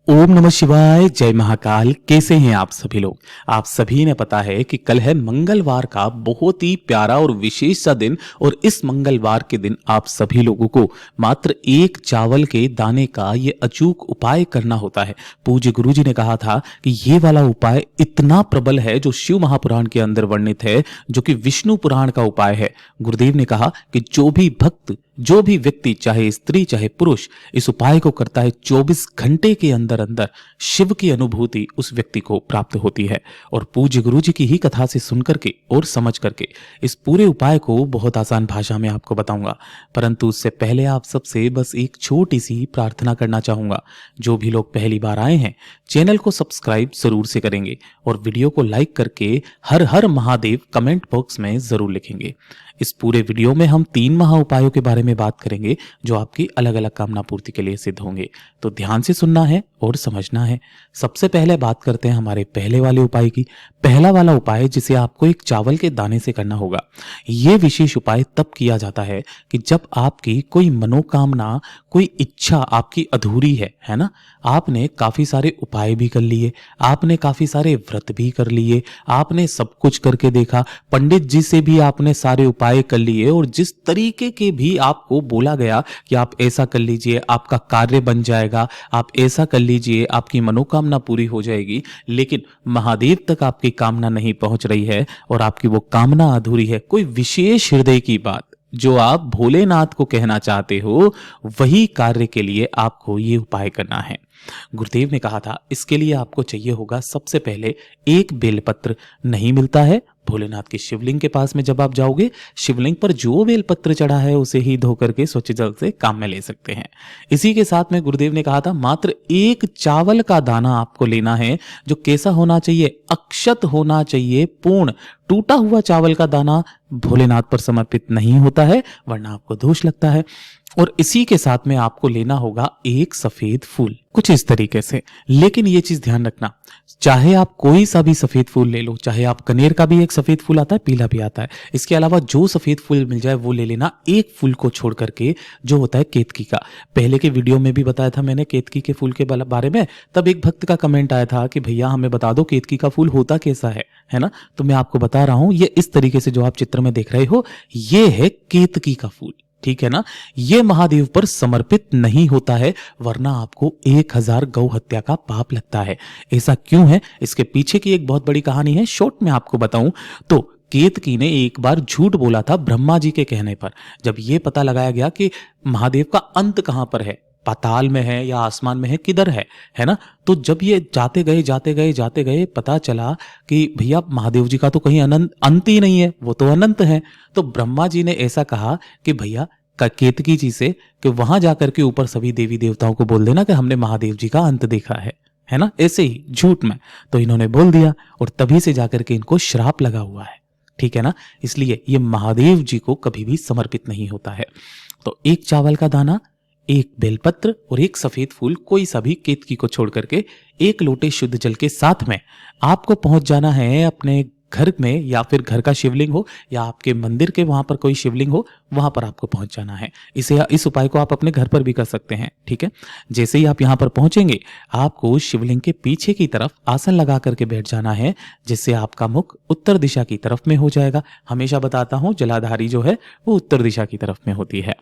ओम नमः शिवाय, जय महाकाल। कैसे हैं आप सभी लोग। आप सभी ने पता है कि कल है मंगलवार का बहुत ही प्यारा और विशेष सा दिन। और इस मंगलवार के दिन आप सभी लोगों को मात्र एक चावल के दाने का ये अचूक उपाय करना होता है। पूज्य गुरु जी ने कहा था कि ये वाला उपाय इतना प्रबल है जो शिव महापुराण के अंदर वर्णित है, जो कि विष्णु पुराण का उपाय है। गुरुदेव ने कहा कि जो भी भक्त, जो भी व्यक्ति, चाहे स्त्री चाहे पुरुष, इस उपाय को करता है 24 घंटे के अंदर अंदर शिव की अनुभूति उस व्यक्ति को प्राप्त होती है। और पूज्य गुरु जी की ही कथा से सुन करके और समझ करके इस पूरे उपाय को बहुत आसान भाषा में आपको बताऊंगा। परंतु उससे पहले आप सबसे बस एक छोटी सी प्रार्थना करना चाहूंगा। जो भी लोग पहली बार आए हैं, चैनल को सब्सक्राइब जरूर से करेंगे और वीडियो को लाइक करके हर हर महादेव कमेंट बॉक्स में जरूर लिखेंगे। इस पूरे वीडियो में हम 3 महा उपायों के बारे में बात करेंगे जो आपकी अलग अलग कामना पूर्ति के लिए सिद्ध होंगे। तो ध्यान से सुनना है और समझना है। सबसे पहले बात करते हैं हमारे पहले वाले उपाय की। पहला वाला उपाय जिसे आपको एक चावल के दाने से करना होगा। यह विशेष उपाय तब किया जाता है कि जब आपकी कोई मनोकामना, कोई इच्छा आपकी अधूरी है ना। आपने काफी सारे उपाय भी कर लिए, आपने काफी सारे व्रत भी कर लिए, आपने सब कुछ करके देखा, पंडित जी से भी आपने सारे उपाय कर लिए, और जिस तरीके के भी आपको बोला गया कि आप ऐसा कर लीजिए आपका कार्य बन जाएगा, आप ऐसा कर लीजिए आपकी मनोकामना पूरी हो जाएगी, लेकिन महादेव तक आपकी कामना नहीं पहुंच रही है और आपकी वो कामना अधूरी है। कोई विशेष हृदय की बात जो आप भोलेनाथ को कहना चाहते हो, वही कार्य के लिए आपको ये उपाय करना है। गुरुदेव ने कहा था इसके लिए आपको चाहिए होगा सबसे पहले एक बेलपत्र। नहीं मिलता है भोलेनाथ के शिवलिंग के पास में, जब आप जाओगे शिवलिंग पर जो बेलपत्र चढ़ा है उसे ही धो करके स्वच्छ जल से काम में ले सकते हैं। इसी के साथ में गुरुदेव ने कहा था मात्र एक चावल का दाना आपको लेना है, जो कैसा होना चाहिए, अक्षत होना चाहिए, पूर्ण। टूटा हुआ चावल का दाना भोलेनाथ पर समर्पित नहीं होता है, वरना आपको दोष लगता है। और इसी के साथ में आपको लेना होगा एक सफेद फूल, कुछ इस तरीके से। लेकिन ये चीज ध्यान रखना, चाहे आप कोई सा भी सफेद फूल ले लो, चाहे आप कनेर का भी एक सफेद फूल आता है, पीला भी आता है, इसके अलावा जो सफेद फूल मिल जाए वो ले लेना। एक फूल को छोड़ करके जो होता है केतकी का। पहले के वीडियो में भी बताया था मैंने केतकी के फूल के बारे में। तब एक भक्त का कमेंट आया था कि भैया हमें बता दो केतकी का फूल होता कैसा है ना। तो मैं आपको बता रहा हूं, ये इस तरीके से जो आप चित्र में देख रहे हो, ये है केतकी का फूल, ठीक है ना। ये महादेव पर समर्पित नहीं होता है, वरना आपको 1000 गौ हत्या का पाप लगता है। ऐसा क्यों है, इसके पीछे की एक बहुत बड़ी कहानी है, शॉर्ट में आपको बताऊं तो केतकी ने एक बार झूठ बोला था ब्रह्मा जी के कहने पर। जब यह पता लगाया गया कि महादेव का अंत कहां पर है, पाताल में है या आसमान में है, किधर है ना। तो जब ये जाते गए पता चला कि भैया महादेव जी का तो कहीं अंत ही नहीं है, वो तो अनंत है। तो ब्रह्मा जी ने ऐसा कहा कि भैया केतकी जी से कि वहां जाकर के ऊपर सभी देवी देवताओं को बोल देना कि हमने महादेव जी का अंत देखा है ना, ऐसे ही झूठ में। तो इन्होंने बोल दिया और तभी से जाकर के इनको श्राप लगा हुआ है, ठीक है ना। इसलिए ये महादेव जी को कभी भी समर्पित नहीं होता है। तो एक चावल का दाना, एक बेलपत्र और एक सफेद फूल, कोई सा भी केतकी को छोड़ करके, एक लोटे शुद्ध जल के साथ में आपको पहुंच जाना है अपने घर में, या फिर घर का शिवलिंग हो या आपके मंदिर के वहां पर कोई शिवलिंग हो, वहां पर आपको पहुंच जाना है। इस उपाय को आप अपने घर पर भी कर सकते हैं, ठीक है। जैसे ही आप यहां पर पहुंचेंगे, आपको शिवलिंग के पीछे की तरफ आसन लगा करके बैठ जाना है, जिससे आपका मुख उत्तर दिशा की तरफ में हो जाएगा। हमेशा बताता हूं, जलाधारी जो है वो उत्तर दिशा की तरफ में होती है।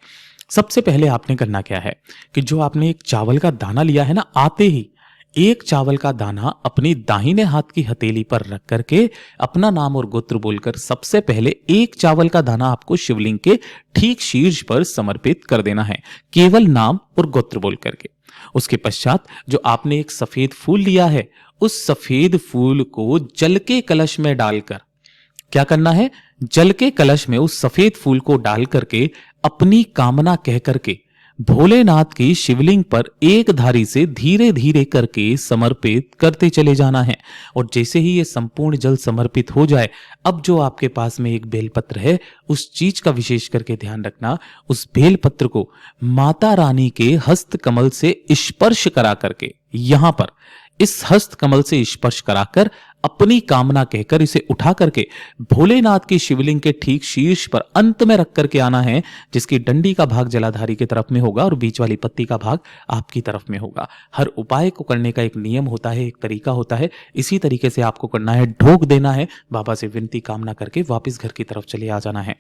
सबसे पहले आपने करना क्या है कि जो आपने एक चावल का दाना लिया है ना, आते ही एक चावल का दाना अपनी दाहिने हाथ की हथेली पर रख करके अपना नाम और गोत्र बोलकर सबसे पहले एक चावल का दाना आपको शिवलिंग के ठीक शीर्ष पर समर्पित कर देना है, केवल नाम और गोत्र बोल करके। उसके पश्चात जो आपने एक सफेद फूल लिया है, उस सफेद फूल को जल के कलश में डालकर क्या करना है, जल के कलश में उस सफेद फूल को डाल करके अपनी कामना कह करके भोलेनाथ की शिवलिंग पर एक धारी से धीरे धीरे करके समर्पित करते चले जाना है। और जैसे ही ये संपूर्ण जल समर्पित हो जाए, अब जो आपके पास में एक बेलपत्र है, उस चीज का विशेष करके ध्यान रखना, उस बेलपत्र को माता रानी के हस्त कमल से स्पर्श करा करके यहां पर इस हस्त कमल से स्पर्श कराकर अपनी कामना कहकर इसे उठा करके भोलेनाथ की शिवलिंग के ठीक शीर्ष पर अंत में रख करके आना है, जिसकी डंडी का भाग जलाधारी की तरफ में होगा और बीच वाली पत्ती का भाग आपकी तरफ में होगा। हर उपाय को करने का एक नियम होता है, एक तरीका होता है। इसी तरीके से आपको करना है, ढोक देना है, बाबा से विनती कामना करके वापस घर की तरफ चले आ जाना है।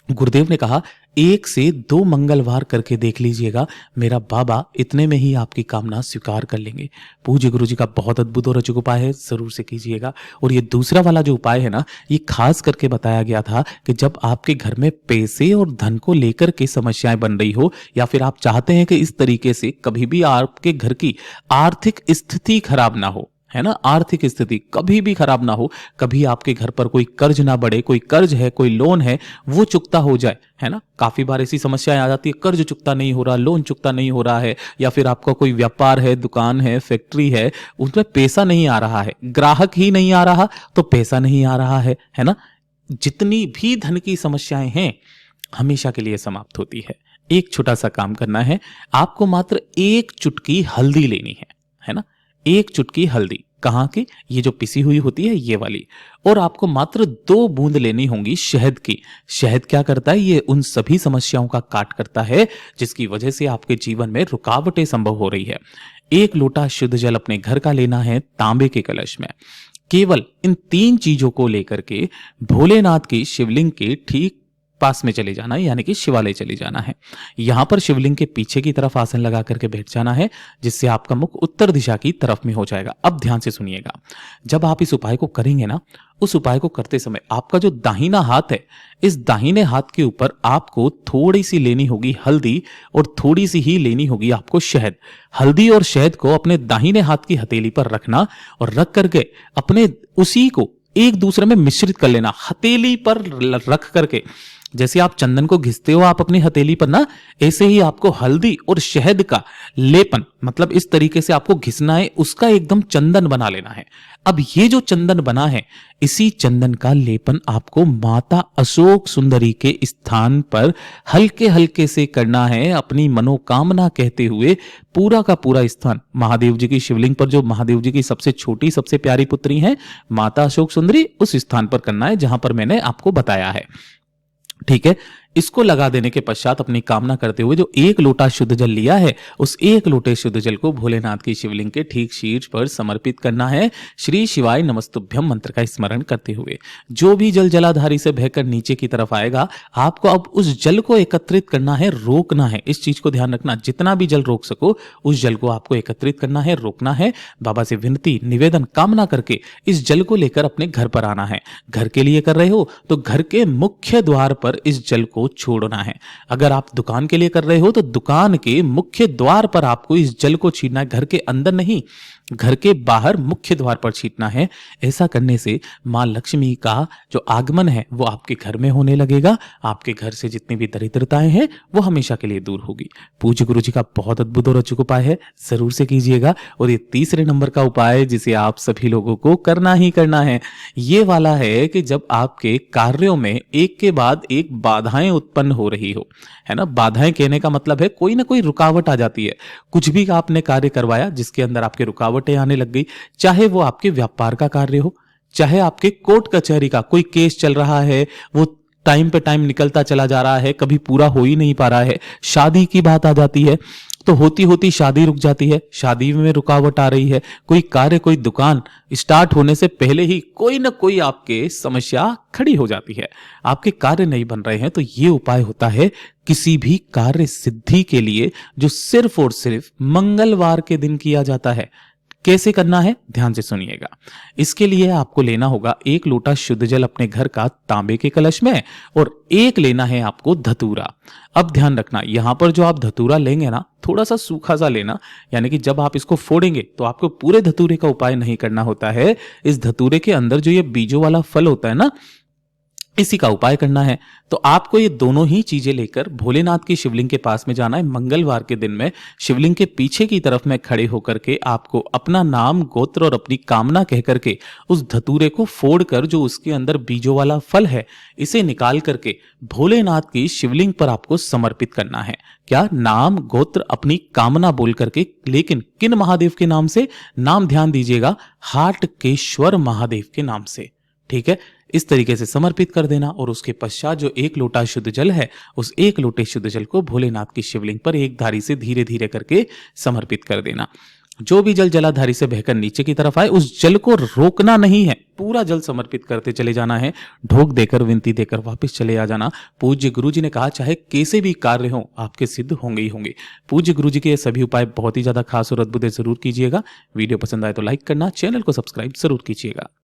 गुरुदेव ने कहा 1 से 2 मंगलवार करके देख लीजिएगा, मेरा बाबा इतने में ही आपकी कामना स्वीकार कर लेंगे। पूज्य गुरु जी का बहुत अद्भुत और अचूक उपाय है, जरूर से कीजिएगा। और ये दूसरा वाला जो उपाय है ना, ये खास करके बताया गया था कि जब आपके घर में पैसे और धन को लेकर के समस्याएं बन रही हो, या फिर आप चाहते हैं कि इस तरीके से कभी भी आपके घर की आर्थिक स्थिति खराब ना हो, है ना, आर्थिक स्थिति कभी भी खराब ना हो, कभी आपके घर पर कोई कर्ज ना बढ़े, कोई कर्ज है, कोई लोन है, वो चुकता हो जाए, है ना। काफी बार ऐसी समस्याएं आ जाती है, कर्ज चुकता नहीं हो रहा, लोन चुकता नहीं हो रहा है, या फिर आपका कोई व्यापार है, दुकान है, फैक्ट्री है, उसमें पैसा नहीं आ रहा है, ग्राहक ही नहीं आ रहा तो पैसा नहीं आ रहा है ना। जितनी भी धन की समस्याएं हैं हमेशा के लिए समाप्त होती है। एक छोटा सा काम करना है, आपको मात्र 1 चुटकी हल्दी लेनी है ना, 1 चुटकी हल्दी, कहाँ की, ये जो पिसी हुई होती है ये वाली। और आपको मात्र 2 बूंद लेनी होंगी शहद की। शहद क्या करता है, ये उन सभी समस्याओं का काट करता है जिसकी वजह से आपके जीवन में रुकावटें संभव हो रही है। 1 लोटा शुद्ध जल अपने घर का लेना है, तांबे के कलश में। केवल इन 3 चीजों को लेकर के भोलेनाथ की शिवलिंग के ठीक पास में चले जाना है, यानी कि शिवालय चले जाना है। यहां पर शिवलिंग के पीछे की तरफ आसन लगा करके बैठ जाना है, जिससे आपका मुख उत्तर दिशा की तरफ में हो जाएगा। अब ध्यान से सुनिएगा, जब आप इस उपाय को करेंगे ना, उस उपाय को करते समय आपका जो दाहिना हाथ है, इस दाहिने हाथ के ऊपर आपको थोड़ी सी लेनी होगी हल्दी और थोड़ी सी ही लेनी होगी आपको शहद। हल्दी और शहद को अपने दाहिने हाथ की हथेली पर रखना और रख करके अपने उसी को एक दूसरे में मिश्रित कर लेना। हथेली पर रख करके जैसे आप चंदन को घिसते हो आप अपनी हथेली पर ना, ऐसे ही आपको हल्दी और शहद का लेपन, मतलब इस तरीके से आपको घिसना है, उसका एकदम चंदन बना लेना है। अब ये जो चंदन बना है, इसी चंदन का लेपन आपको माता अशोक सुंदरी के स्थान पर हल्के हल्के से करना है, अपनी मनोकामना कहते हुए। पूरा का पूरा स्थान महादेव जी की शिवलिंग पर, जो महादेव जी की सबसे छोटी सबसे प्यारी पुत्री है माता अशोक सुंदरी, उस स्थान पर करना है जहां पर मैंने आपको बताया है। ठीक है, इसको लगा देने के पश्चात अपनी कामना करते हुए जो 1 लोटा शुद्ध जल लिया है, उस 1 लोटे शुद्ध जल को भोलेनाथ की शिवलिंग के ठीक शीर्ष पर समर्पित करना है, श्री शिवाय नमस्तुभ्यम मंत्र का स्मरण करते हुए। जो भी जल जलाधारी से बहकर नीचे की तरफ आएगा, आपको अब उस जल को एकत्रित करना है, रोकना है। इस चीज को ध्यान रखना, जितना भी जल रोक सको उस जल को आपको एकत्रित करना है, रोकना है। बाबा से विनती निवेदन कामना करके इस जल को लेकर अपने घर पर आना है। घर के लिए कर रहे हो तो घर के मुख्य द्वार पर इस जल को छोड़ना है। अगर आप दुकान के लिए कर रहे हो तो दुकान के मुख्य द्वार पर आपको इस जल को छींटना है, घर के अंदर नहीं, घर के बाहर मुख्य द्वार पर छींटना है। ऐसा करने से मां लक्ष्मी का जो आगमन है वो आपके घर में होने लगेगा। आपके घर से जितनी भी दरिद्रताएं हैं वो हमेशा के लिए दूर होगी। पूज्य गुरु जी का बहुत अद्भुत और अचूक उपाय है, जरूर से कीजिएगा। और ये तीसरे नंबर का उपाय जिसे आप सभी लोगों को करना ही करना है, ये वाला है कि जब आपके कार्यों में एक के बाद एक बाधाएं उत्पन्न हो रही हो, है ना। बाधाएं कहने का मतलब है कोई ना कोई रुकावट आ जाती है। कुछ भी आपने कार्य करवाया जिसके अंदर आपके रुकावटें आने लग गई, चाहे वो आपके व्यापार का कार्य हो, चाहे आपके कोर्ट कचहरी का कोई केस चल रहा है, वो टाइम पे टाइम निकलता चला जा रहा है, कभी पूरा हो ही नहीं पा रहा है। शादी की बात आ जाती है तो होती होती शादी रुक जाती है, शादी में रुकावट आ रही है। कोई कार्य, कोई दुकान स्टार्ट होने से पहले ही कोई ना कोई आपके समस्या खड़ी हो जाती है, आपके कार्य नहीं बन रहे हैं। तो ये उपाय होता है किसी भी कार्य सिद्धि के लिए, जो सिर्फ और सिर्फ मंगलवार के दिन किया जाता है। कैसे करना है ध्यान से सुनिएगा। इसके लिए आपको लेना होगा 1 लोटा शुद्ध जल अपने घर का तांबे के कलश में, और 1 लेना है आपको धतूरा। अब ध्यान रखना, यहां पर जो आप धतूरा लेंगे ना, थोड़ा सा सूखा सा लेना, यानी कि जब आप इसको फोड़ेंगे तो आपको पूरे धतूरे का उपाय नहीं करना होता है। इस धतूरे के अंदर जो ये बीजों वाला फल होता है ना, इसी का उपाय करना है। तो आपको ये दोनों ही चीजें लेकर भोलेनाथ की शिवलिंग के पास में जाना है। मंगलवार के दिन में शिवलिंग के पीछे की तरफ में खड़े होकर के आपको अपना नाम, गोत्र और अपनी कामना कह करके उस धतूरे को फोड़कर जो उसके अंदर बीजों वाला फल है, इसे निकाल करके भोलेनाथ की शिवलिंग पर आपको समर्पित करना है। क्या? नाम, गोत्र, अपनी कामना बोल करके। लेकिन किन महादेव के नाम से? नाम ध्यान दीजिएगा, हाटकेश्वर महादेव के नाम से। ठीक है, इस तरीके से समर्पित कर देना और उसके पश्चात जो 1 लोटा शुद्ध जल है, उस 1 लोटे शुद्ध जल को भोलेनाथ की शिवलिंग पर एक धारी से धीरे धीरे करके समर्पित कर देना। जो भी जल जलाधारी से बहकर नीचे की तरफ आए, उस जल को रोकना नहीं है, पूरा जल समर्पित करते चले जाना है। ढोक देकर, विनती देकर वापस चले आ जाना। पूज्य गुरु जी ने कहा चाहे कैसे भी कार्य हो आपके सिद्ध होंगे ही होंगे। पूज्य गुरु जी के ये सभी उपाय बहुत ही ज्यादा खास और अद्भुत है, जरूर कीजिएगा। वीडियो पसंद आए तो लाइक करना, चैनल को सब्सक्राइब जरूर कीजिएगा।